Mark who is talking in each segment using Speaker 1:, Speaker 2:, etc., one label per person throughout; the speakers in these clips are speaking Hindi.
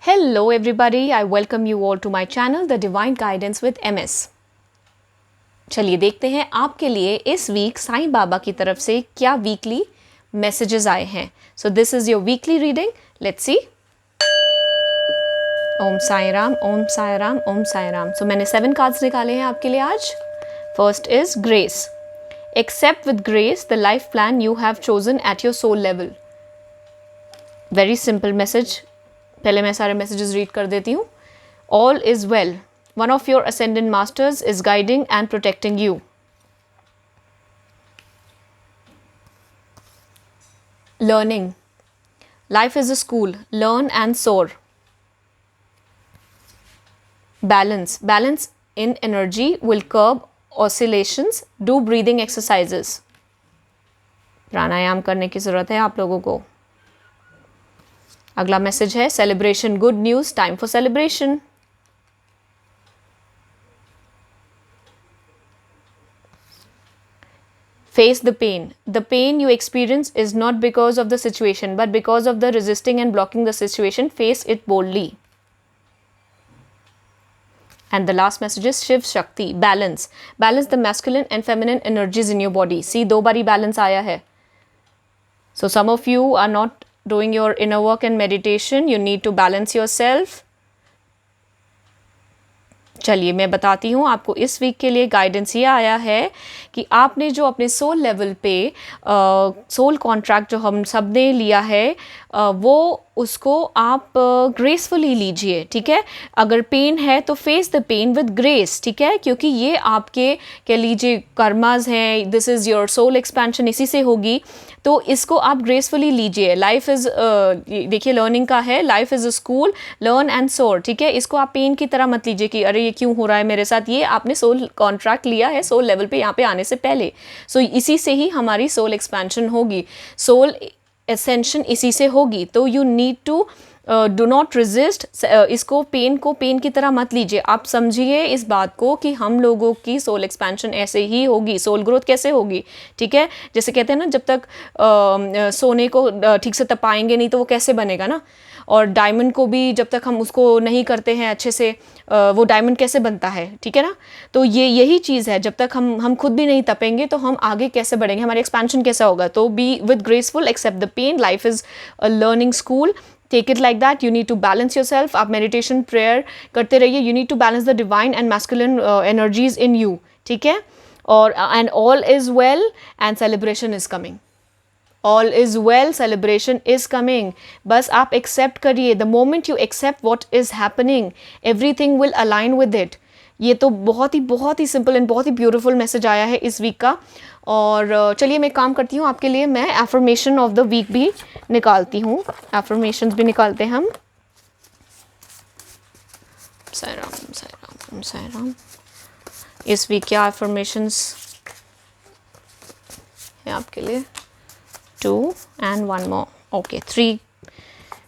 Speaker 1: Hello everybody, I welcome you all to my channel The Divine Guidance with MS। चलिए देखते हैं आपके लिए इस वीक साईं बाबा की तरफ से क्या वीकली मैसेजेस आए हैं। So this is your weekly reading, let's see. Om Sai Ram, Om Sai Ram, Om Sai Ram. So मैंने 7 कार्ड्स निकाले हैं आपके लिए आज। First is grace. Accept with grace the life plan you have chosen at your soul level. Very simple message. पहले मैं सारे मैसेजेस रीड कर देती हूँ। All is well, one of your ascendant masters is guiding and protecting you. Learning. Life is a school. Learn and soar. Balance. Balance in energy will curb oscillations. Do breathing exercises. प्राणायाम करने की ज़रूरत है आप लोगों को। अगला मैसेज है celebration. Good news, time for celebration. Face the pain. The pain you experience is not because of the situation, but because of the resisting and blocking the situation. Face it boldly. And the last message is Shiv Shakti. Balance. Balance the masculine and feminine energies in your body. See, 2 बारी balance आया है. So some of you are not doing your inner work and meditation. You need to balance yourself. चलिए मैं बताती हूँ आपको इस वीक के लिए गाइडेंस ये आया है कि आपने जो अपने सोल लेवल पे सोल कॉन्ट्रैक्ट जो हम सब ने लिया है वो उसको आप ग्रेसफुली लीजिए, ठीक है। अगर पेन है तो face the pain with grace, ठीक है, क्योंकि ये आपके कह लीजिए कर्मास हैं, this is your soul expansion, इसी से होगी, तो इसको आप ग्रेसफुली लीजिए। लाइफ इज़ देखिए लर्निंग का है, life is a school, learn and सोर, ठीक है। इसको आप पेन की तरह मत लीजिए कि अरे ये क्यों हो रहा है मेरे साथ। ये आपने सोल कॉन्ट्रैक्ट लिया है सोल लेवल पे यहाँ पे आने से पहले, सो इसी से ही हमारी सोल एक्सपेंशन होगी, सोल एसेंशन इसी से होगी। तो you need to do not resist. इसको पेन को पेन की तरह मत लीजिए। आप समझिए इस बात को कि हम लोगों की सोल एक्सपेंशन ऐसे ही होगी। सोल ग्रोथ कैसे होगी, ठीक है। जैसे कहते हैं ना, जब तक सोने को ठीक से तपाएंगे नहीं तो वो कैसे बनेगा ना। और डायमंड को भी जब तक हम उसको नहीं करते हैं अच्छे से, वो डायमंड कैसे बनता है, ठीक है ना। तो ये यही चीज़ है, जब तक हम खुद भी नहीं तपेंगे तो हम आगे कैसे बढ़ेंगे, हमारे एक्सपेंशन कैसा होगा। तो be with graceful, accept the pain, life is a learning school, take it like that. You need to balance your self. आप मेडिटेशन प्रेयर करते रहिए। You need to balance the divine and masculine energies in you, ठीक है। और and all is well and celebration is coming. All is well, celebration is coming. बस आप एक्सेप्ट करिए। The moment you accept what is happening, everything will align with it. ये तो बहुत ही सिंपल एंड बहुत ही ब्यूटीफुल मैसेज आया है इस वीक का। और चलिए मैं काम करती हूँ आपके लिए, मैं एफर्मेशन ऑफ द वीक भी निकालती हूँ। एफर्मेशंस भी निकालते हैं हम। साई राम, साई राम, साई राम। इस वीक क्या एफर्मेशंस है आपके लिए? 2 and 1 more. ओके, 3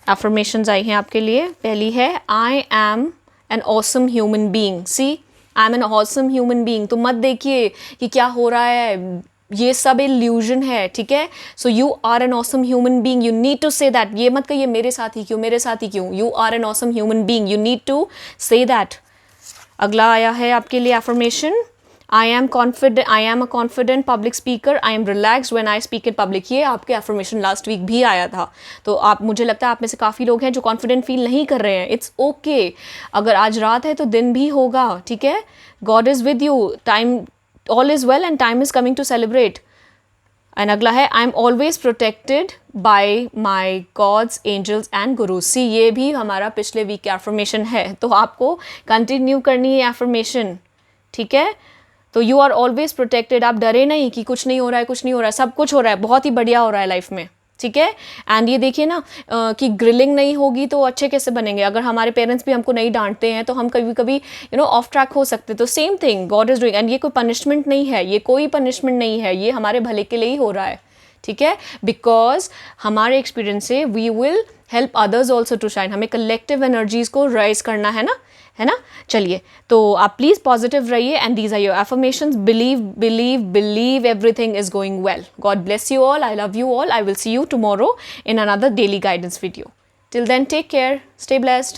Speaker 1: एफर्मेशंस आई हैं आपके लिए। पहली है I am an awesome human being. See, I am an awesome human being. तो मत देखिए कि क्या हो रहा है, ये सब इल्यूजन है, ठीक है। So you are an awesome human being, you need to say that. ये मत कहिए मेरे साथ ही क्यों, मेरे साथ ही क्यों। You are an awesome human being, you need to say that. अगला आया है आपके लिए affirmation, I am confident. I am a confident public speaker. I am relaxed when I speak in public. ये आपके affirmation लास्ट वीक भी आया था। तो आप, मुझे लगता है आप में से काफ़ी लोग हैं जो कॉन्फिडेंट फील नहीं कर रहे हैं। It's okay. अगर आज रात है तो दिन भी होगा, ठीक है। God is with you, time, all is well and time is coming to celebrate. And अगला है I am always protected by my gods, angels and gurus. See, ये भी हमारा पिछले वीक का एफर्मेशन है, तो आपको कंटिन्यू करनी है एफर्मेशन, ठीक है। तो यू आर ऑलवेज प्रोटेक्टेड। आप डरे नहीं कि कुछ नहीं हो रहा है, कुछ नहीं हो रहा है, सब कुछ हो रहा है, बहुत ही बढ़िया हो रहा है लाइफ में, ठीक है। एंड ये देखिए ना कि ग्रिलिंग नहीं होगी तो अच्छे कैसे बनेंगे। अगर हमारे पेरेंट्स भी हमको नहीं डांटते हैं तो हम कभी कभी ऑफ ट्रैक हो सकते। तो same thing God is doing. And ये कोई पनिशमेंट नहीं है, ये कोई पनिशमेंट नहीं है, ये हमारे भले के लिए ही हो रहा है, ठीक है। बिकॉज हमारे एक्सपीरियंस से we will help others also to shine. हमें कलेक्टिव एनर्जीज को राइज करना है ना, है ना। चलिए, तो आप प्लीज़ पॉजिटिव रहिए and these are your affirmations. Believe, believe, believe, everything is going well. God bless you all, I love you all. I will see you tomorrow in another daily guidance video. Till then take care, stay blessed.